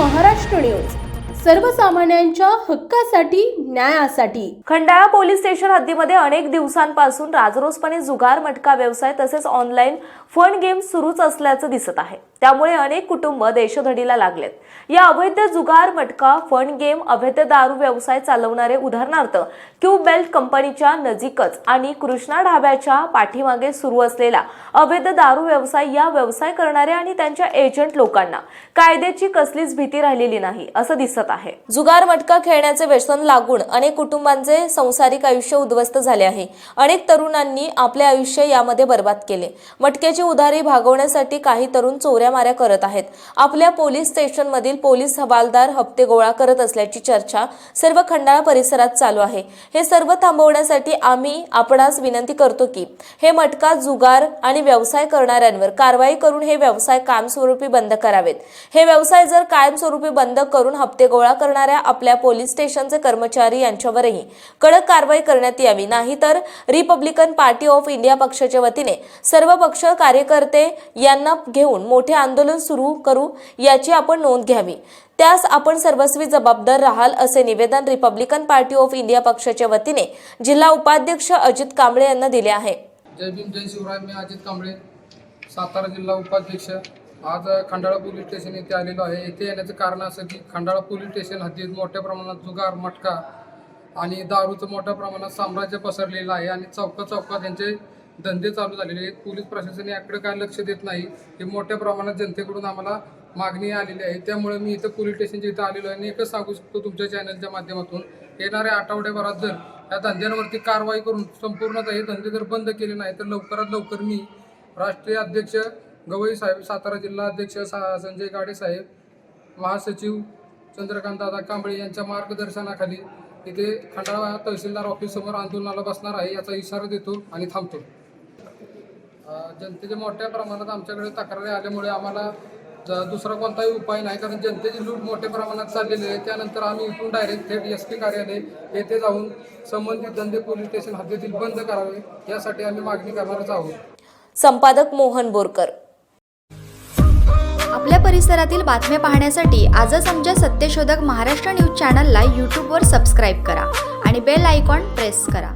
Maharashtra news, सर्वसामान्यांच्या हक्कासाठी, न्यायासाठी। खंडाळा पोलीस स्टेशन हद्दीमध्ये अनेक दिवसांपासून राजरोसपणे जुगार मटका व्यवसाय तसेच ऑनलाईन फन गेम सुरूच असल्याचं दिसत आहे। त्यामुळे अनेक कुटुंब देशोधडीला लागलेत। या अवैध जुगार मटका, फन गेम, अवैध दारू व्यवसाय चालवणारे उदाहरणार्थ क्यूब बेल्ट कंपनीच्या नजीकच आणि कृष्णा ढाब्याच्या पाठीमागे सुरू असलेला अवैध दारू व्यवसाय, या व्यवसाय करणाऱ्या आणि त्यांच्या एजंट लोकांना कायद्याची कसलीच भीती राहिलेली नाही असं दिसत आहे। जुगार मटका खेळण्याचे व्यसन लागून अनेक कुटुंबांचे संसारिक आयुष्य उद्ध्वस्त झाले आहे। अनेक तरुणांनी आपले आयुष्य यामध्ये बर्बाद केले। मटक्याची उधारी भागवण्यासाठी काही तरुण चोऱ्या माऱ्या करत आहेत। आपल्या पोलीस स्टेशन मधील पोलीस हवालदार हप्ते गोळा करत असल्याची चर्चा सर्व खंडाळा परिसरात चालू आहे। हे सर्व थांबवण्यासाठी आम्ही आपणास विनंती करतो की हे मटका, जुगार आणि व्यवसाय करणाऱ्यांवर कारवाई करून हे व्यवसाय कायमस्वरूपी बंद करावेत। हे व्यवसाय जर कायमस्वरूपी बंद करून हप्ते गोळा करणाऱ्या आपल्या पोलीस स्टेशनचे कर्मचारी यांच्यावरही कडक कारवाई करण्यात यावी, नाहीतर रिपब्लिकन पार्टी ऑफ इंडिया पक्षाच्या वतीने सर्व पक्ष कार्यकर्ते यांना घेऊन मोठे आंदोलन सुरू करू याची आपण नोंद घ्यावी। त्यास आपण सर्वस्वी जबाबदार राहाल असे निवेदन रिपब्लिकन पार्टी ऑफ इंडिया पक्षाच्या वतीने जिल्हा उपाध्यक्ष अजित कांबळे यांना दिले आहे। जय भीम, जय शिवराय। मी अजित कांबळे, सातारा जिल्हा उपाध्यक्ष। आज खंडाळा पोलीस स्टेशन येथे आलेलो आहे। येथे येण्याचं कारण असं की खंडाळा पोलीस स्टेशन हद्दीत मोठ्या प्रमाणात जुगार, मटका आणि दारूचं मोठ्या प्रमाणात साम्राज्य पसरलेलं आहे आणि चौकात त्यांचे धंदे चालू झालेले आहेत। पोलीस प्रशासन याकडे काय लक्ष देत नाही। हे मोठ्या प्रमाणात जनतेकडून आम्हाला मागणी आलेली आहे। त्यामुळे मी इथं पोलीस स्टेशनच्या इथं आलेलो आहे आणि एकच सांगू शकतो तुमच्या चॅनलच्या माध्यमातून, येणाऱ्या आठवड्याभरात जर या धंद्यांवरती कारवाई करून संपूर्णतः हे धंदे जर बंद केले नाही तर लवकरात लवकर मी राष्ट्रीय अध्यक्ष गवई साहेब, सातारा जिल्हा अध्यक्ष संजय गाडे साहेब, महासचिव चंद्रकांत दादा कांबळे यांच्या मार्गदर्शनाखाली इथे खंडाळा तहसीलदार ऑफिस समोर आंदोलनाला बसणार आहे याचा इशारा देतो आणि थांबतो। जनतेच्या मोठ्या प्रमाणात आमच्याकडे तक्रारी आल्यामुळे आम्हाला दुसरा कोणताही उपाय नाही, कारण जनतेची लूट मोठ्या प्रमाणात चाललेली आहे। त्यानंतर आम्ही इथून डायरेक्ट थेट SP कार्यालय येथे जाऊन संबंधित धंदे पोलीस स्टेशन हद्दीतील बंद करावे यासाठी आम्ही मागणी करणारच आहोत। संपादक मोहन बोरकर। आपल्या परिसरातील बातम्या पाहण्यासाठी आजच आमच्या सत्यशोधक महाराष्ट्र न्यूज चॅनलला YouTubeवर सबस्क्राईब करा आणि बेल आयकॉन प्रेस करा।